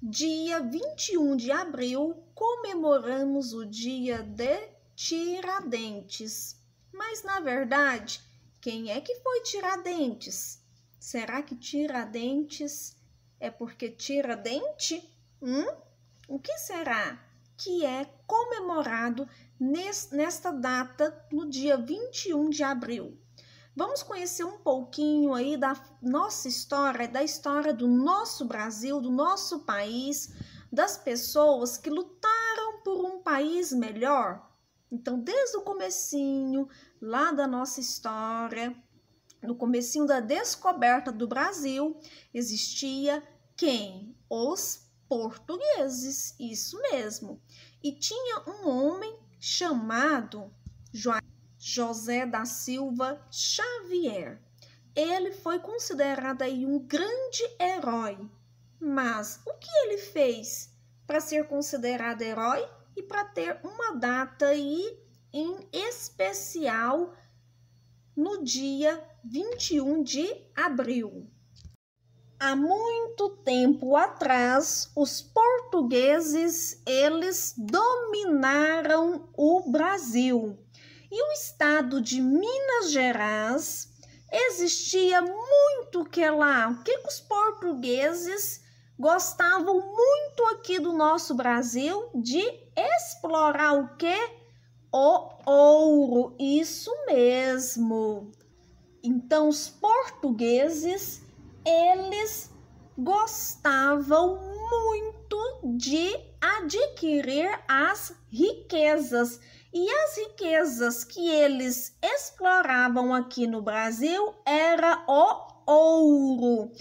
Dia 21 de abril, comemoramos o dia de Tiradentes. Mas, na verdade, quem é que foi Tiradentes? Será que Tiradentes é porque tira dente? O que será que é comemorado nesta data, no dia 21 de abril? Vamos conhecer um pouquinho aí da nossa história, da história do nosso Brasil, do nosso país, das pessoas que lutaram por um país melhor. Então, desde o comecinho lá da nossa história, no comecinho da descoberta do Brasil, existia quem? Os portugueses, isso mesmo. E tinha um homem chamado José da Silva Xavier. Ele foi considerado aí um grande herói. Mas o que ele fez para ser considerado herói e para ter uma data aí em especial no dia 21 de abril? Há muito tempo atrás, os portugueses, eles dominaram o Brasil. E o estado de Minas Gerais existia muito que lá. O que os portugueses gostavam muito aqui do nosso Brasil? De explorar o quê? O ouro, isso mesmo. Então, os portugueses, eles gostavam muito de adquirir as riquezas. E as riquezas que eles exploravam aqui no Brasil era o ouro.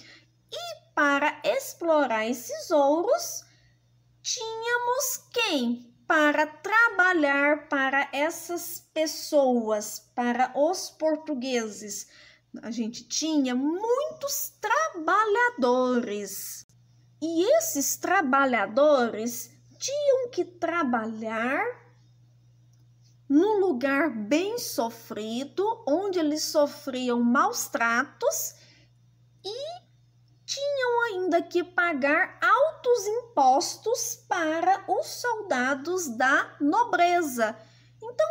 E para explorar esses ouros, tínhamos quem? Para trabalhar para essas pessoas, para os portugueses. A gente tinha muitos trabalhadores. E esses trabalhadores tinham que trabalhar num lugar bem sofrido, onde eles sofriam maus tratos e tinham ainda que pagar altos impostos para os soldados da nobreza. Então,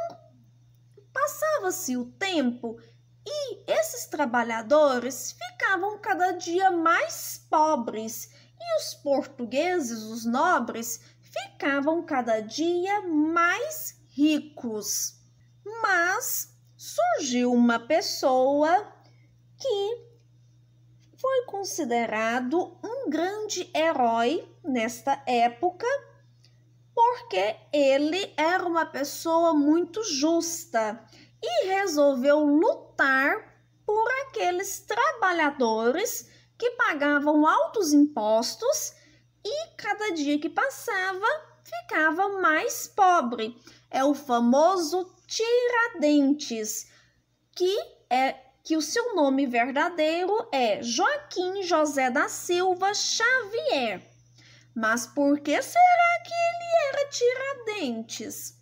passava-se o tempo e esses trabalhadores ficavam cada dia mais pobres e os portugueses, os nobres, ficavam cada dia mais ricos. Mas surgiu uma pessoa que foi considerado um grande herói nesta época, porque ele era uma pessoa muito justa e resolveu lutar por aqueles trabalhadores que pagavam altos impostos e cada dia que passava ficava mais pobre. É o famoso Tiradentes, que o seu nome verdadeiro é Joaquim José da Silva Xavier. Mas por que será que ele era Tiradentes?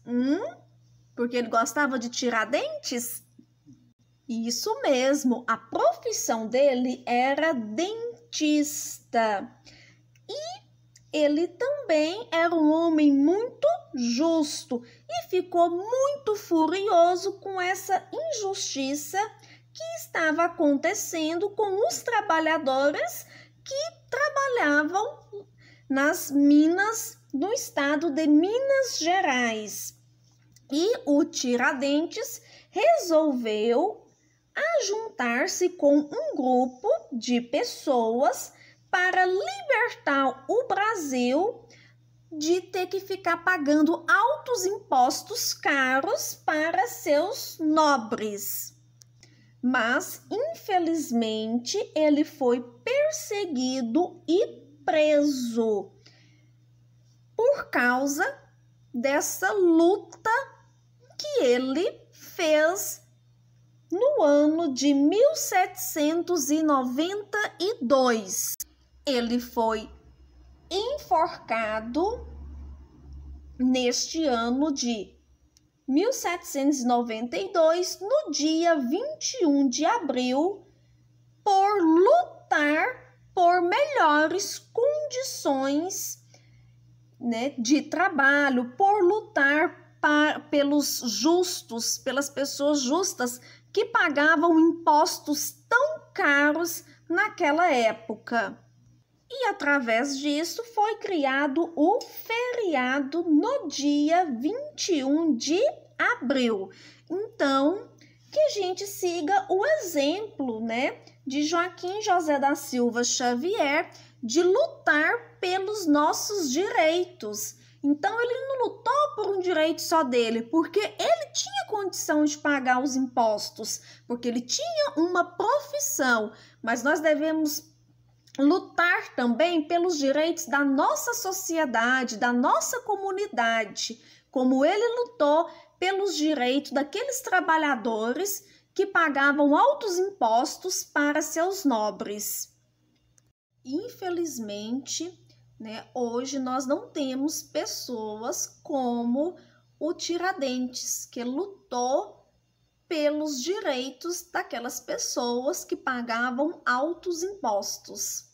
Porque ele gostava de Tiradentes? Isso mesmo, a profissão dele era dentista. E ele também era um homem muito justo e ficou muito furioso com essa injustiça que estava acontecendo com os trabalhadores que trabalhavam nas minas do estado de Minas Gerais. E o Tiradentes resolveu ajuntar-se com um grupo de pessoas para libertar o Brasil de ter que ficar pagando altos impostos caros para seus nobres. Mas, infelizmente, ele foi perseguido e preso por causa dessa luta que ele fez no ano de 1792. Ele foi enforcado neste ano de 1792, no dia 21 de abril, por lutar por melhores condições né, de trabalho, por lutar pelos justos, pelas pessoas justas que pagavam impostos tão caros naquela época. E através disso foi criado o feriado no dia 21 de abril. Então, que a gente siga o exemplo, né, de Joaquim José da Silva Xavier de lutar pelos nossos direitos. Então, ele não lutou por um direito só dele, porque ele tinha condição de pagar os impostos, porque ele tinha uma profissão, mas nós devemos lutar também pelos direitos da nossa sociedade, da nossa comunidade, como ele lutou pelos direitos daqueles trabalhadores que pagavam altos impostos para seus nobres. Infelizmente, né, hoje nós não temos pessoas como o Tiradentes, que lutou pelos direitos daquelas pessoas que pagavam altos impostos.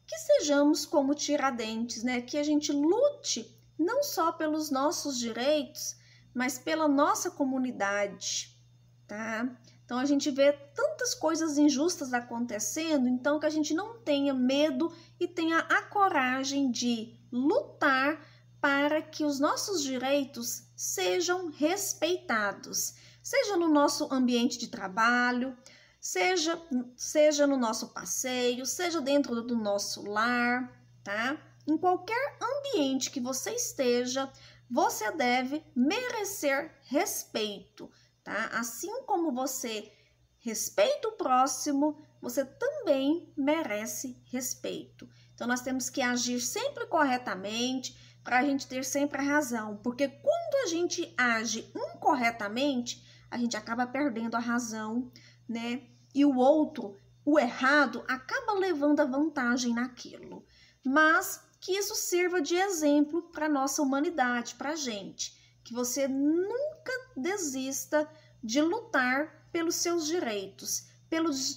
Que sejamos como Tiradentes, né? Que a gente lute não só pelos nossos direitos, mas pela nossa comunidade, tá? Então a gente vê tantas coisas injustas acontecendo, então que a gente não tenha medo e tenha a coragem de lutar para que os nossos direitos sejam respeitados. Seja no nosso ambiente de trabalho, seja no nosso passeio, seja dentro do nosso lar, tá? Em qualquer ambiente que você esteja, você deve merecer respeito, tá? Assim como você respeita o próximo, você também merece respeito. Então, nós temos que agir sempre corretamente para a gente ter sempre a razão, porque quando a gente age incorretamente, a gente acaba perdendo a razão, né? E o outro, o errado, acaba levando a vantagem naquilo. Mas que isso sirva de exemplo para a nossa humanidade, para a gente. Que você nunca desista de lutar pelos seus direitos,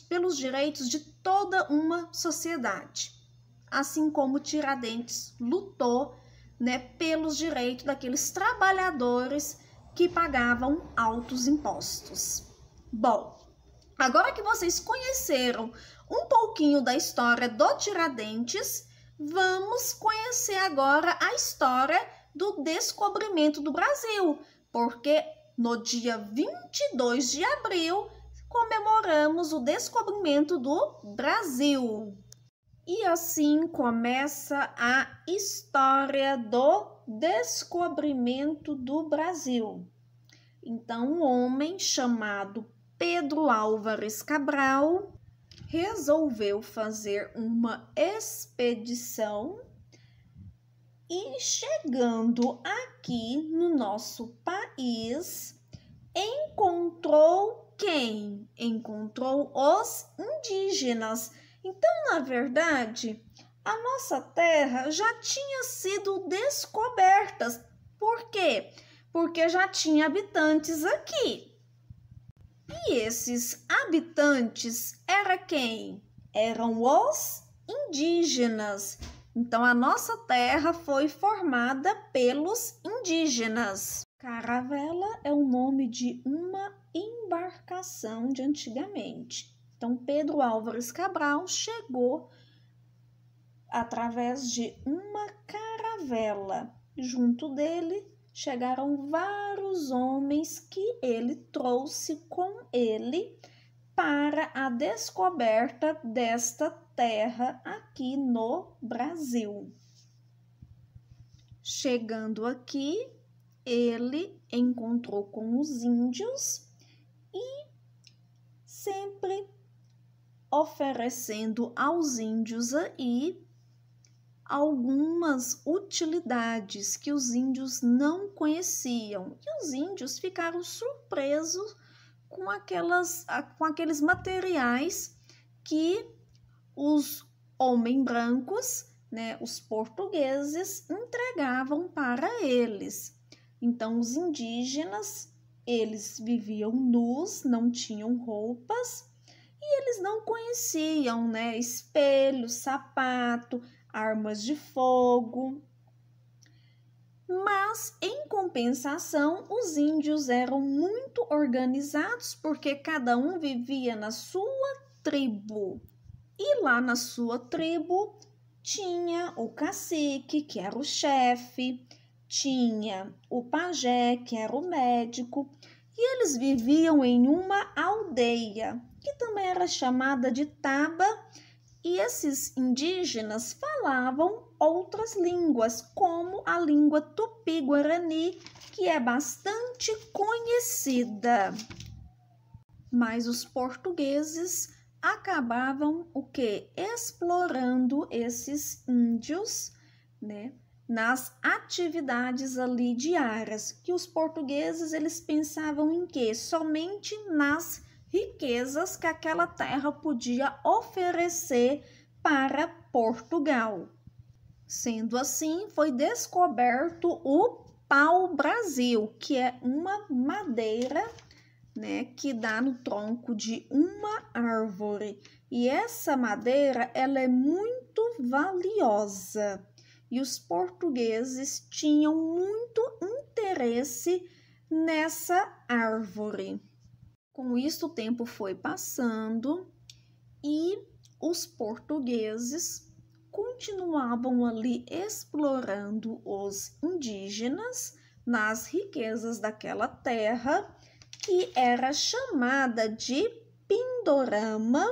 pelos direitos de toda uma sociedade. Assim como Tiradentes lutou, né, pelos direitos daqueles trabalhadores que pagavam altos impostos. Bom, agora que vocês conheceram um pouquinho da história do Tiradentes, vamos conhecer agora a história do descobrimento do Brasil, porque no dia 22 de abril comemoramos o descobrimento do Brasil. E assim começa a história do descobrimento do Brasil. Então, um homem chamado Pedro Álvares Cabral resolveu fazer uma expedição e, chegando aqui no nosso país, encontrou quem? Encontrou os indígenas. Então, na verdade, a nossa terra já tinha sido descoberta. Por quê? Porque já tinha habitantes aqui. E esses habitantes eram quem? Eram os indígenas. Então, a nossa terra foi formada pelos indígenas. Caravela é o nome de uma embarcação de antigamente. Então, Pedro Álvares Cabral chegou através de uma caravela. Junto dele chegaram vários homens que ele trouxe com ele para a descoberta desta terra aqui no Brasil. Chegando aqui, ele encontrou com os índios e sempre oferecendo aos índios aí algumas utilidades que os índios não conheciam. E os índios ficaram surpresos com aqueles materiais que os homens brancos, né, os portugueses, entregavam para eles. Então, os indígenas, eles viviam nus, não tinham roupas, e eles não conheciam, né, espelho, sapato, armas de fogo. Mas, em compensação, os índios eram muito organizados porque cada um vivia na sua tribo. E lá na sua tribo tinha o cacique, que era o chefe, tinha o pajé, que era o médico, e eles viviam em uma aldeia, que também era chamada de taba, e esses indígenas falavam outras línguas, como a língua tupi-guarani, que é bastante conhecida. Mas os portugueses acabavam o quê? Explorando esses índios, né? Nas atividades ali diárias, que os portugueses eles pensavam em quê? Somente nas riquezas que aquela terra podia oferecer para Portugal. Sendo assim, foi descoberto o pau-brasil, que é uma madeira, né, que dá no tronco de uma árvore. E essa madeira, ela é muito valiosa. E os portugueses tinham muito interesse nessa árvore. Com isso, o tempo foi passando e os portugueses continuavam ali explorando os indígenas nas riquezas daquela terra, que era chamada de Pindorama,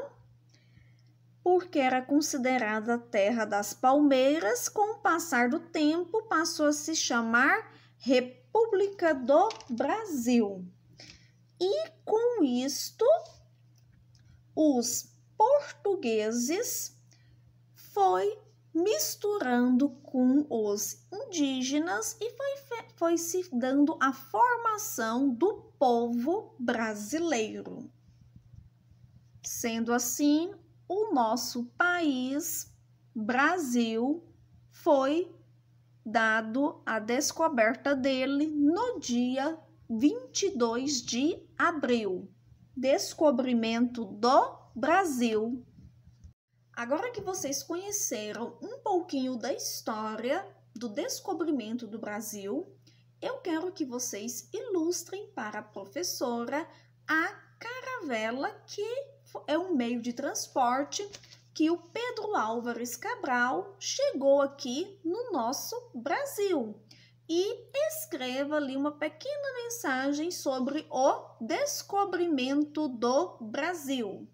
porque era considerada a terra das palmeiras. Com o passar do tempo, passou a se chamar República do Brasil. E com isto, os portugueses foi misturando com os indígenas e foi se dando a formação do povo brasileiro. Sendo assim, o nosso país, Brasil, foi dado a descoberta dele no dia 22 de abril. Descobrimento do Brasil. Agora que vocês conheceram um pouquinho da história do descobrimento do Brasil, eu quero que vocês ilustrem para a professora a caravela, que é um meio de transporte que o Pedro Álvares Cabral chegou aqui no nosso Brasil. E escreva ali uma pequena mensagem sobre o descobrimento do Brasil.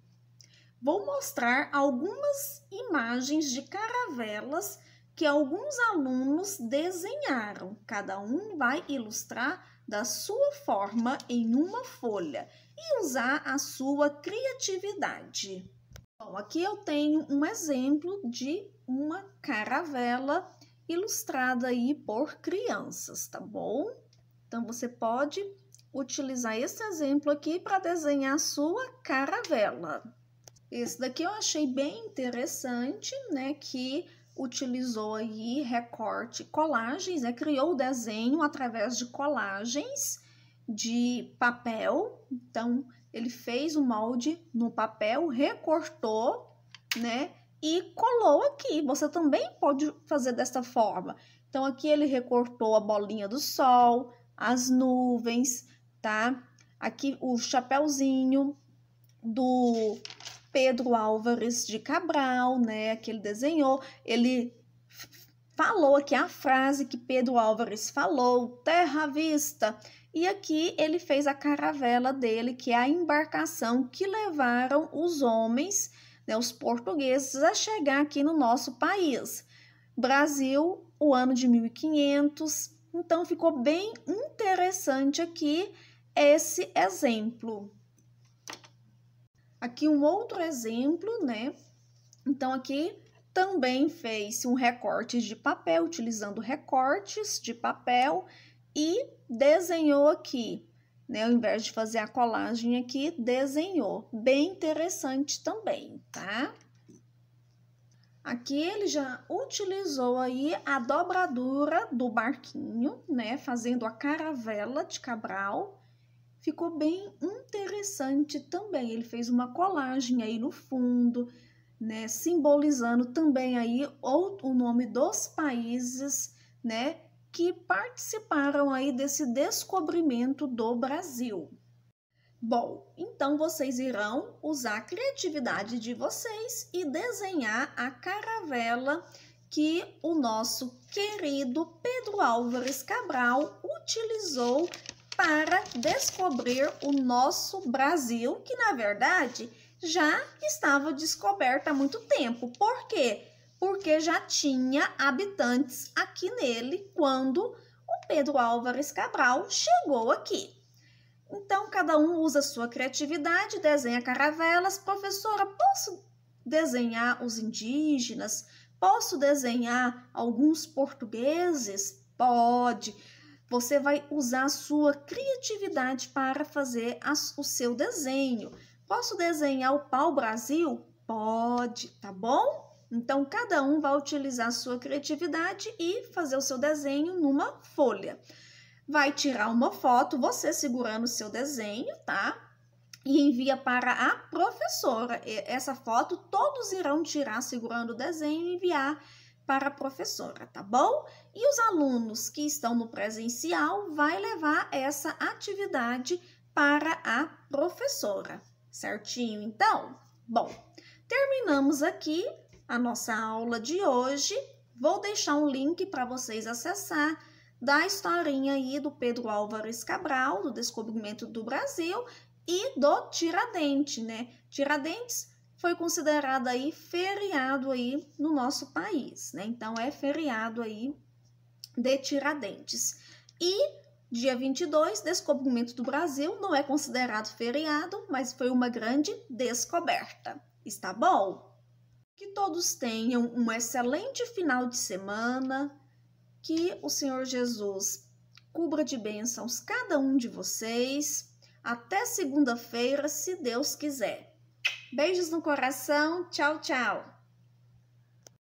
Vou mostrar algumas imagens de caravelas que alguns alunos desenharam. Cada um vai ilustrar da sua forma em uma folha e usar a sua criatividade. Bom, aqui eu tenho um exemplo de uma caravela ilustrada aí por crianças, tá bom? Então, você pode utilizar esse exemplo aqui para desenhar a sua caravela. Esse daqui eu achei bem interessante, né, que utilizou aí recorte, colagens, né, criou o desenho através de colagens de papel. Então, ele fez o molde no papel, recortou, né, e colou aqui. Você também pode fazer desta forma. Então, aqui ele recortou a bolinha do sol, as nuvens, tá? Aqui o chapéuzinho do Pedro Álvares de Cabral, né, que ele desenhou. Ele falou aqui a frase que Pedro Álvares falou, terra à vista. E aqui ele fez a caravela dele, que é a embarcação que levaram os homens, né, os portugueses, a chegar aqui no nosso país. Brasil, o ano de 1500. Então, ficou bem interessante aqui esse exemplo. Aqui um outro exemplo, né? Então, aqui também fez um recorte de papel, utilizando recortes de papel e desenhou aqui, né? Ao invés de fazer a colagem aqui, desenhou. Bem interessante também, tá? Aqui ele já utilizou aí a dobradura do barquinho, né? Fazendo a caravela de Cabral. Ficou bem interessante também. Ele fez uma colagem aí no fundo, né? Simbolizando também aí o nome dos países, né? que participaram aí desse descobrimento do Brasil. Bom, então vocês irão usar a criatividade de vocês e desenhar a caravela que o nosso querido Pedro Álvares Cabral utilizou para descobrir o nosso Brasil, que na verdade já estava descoberto há muito tempo. Por quê? Porque já tinha habitantes aqui nele quando o Pedro Álvares Cabral chegou aqui. Então, cada um usa a sua criatividade, desenha caravelas. Professora, posso desenhar os indígenas? Posso desenhar alguns portugueses? Pode. Você vai usar a sua criatividade para fazer o seu desenho. Posso desenhar o pau-brasil? Pode, tá bom? Então, cada um vai utilizar a sua criatividade e fazer o seu desenho numa folha. Vai tirar uma foto, você segurando o seu desenho, tá? E envia para a professora. Essa foto todos irão tirar segurando o desenho e enviar para a professora, tá bom? E os alunos que estão no presencial vai levar essa atividade para a professora, certinho? Então, bom, terminamos aqui a nossa aula de hoje. Vou deixar um link para vocês acessar da historinha aí do Pedro Álvares Cabral, do descobrimento do Brasil e do Tiradentes, né? Tiradentes foi considerado aí feriado aí no nosso país, né? Então, é feriado aí de Tiradentes. E dia 22, descobrimento do Brasil, não é considerado feriado, mas foi uma grande descoberta. Está bom? Que todos tenham um excelente final de semana, que o Senhor Jesus cubra de bênçãos cada um de vocês. Até segunda-feira, se Deus quiser. Beijos no coração. Tchau, tchau.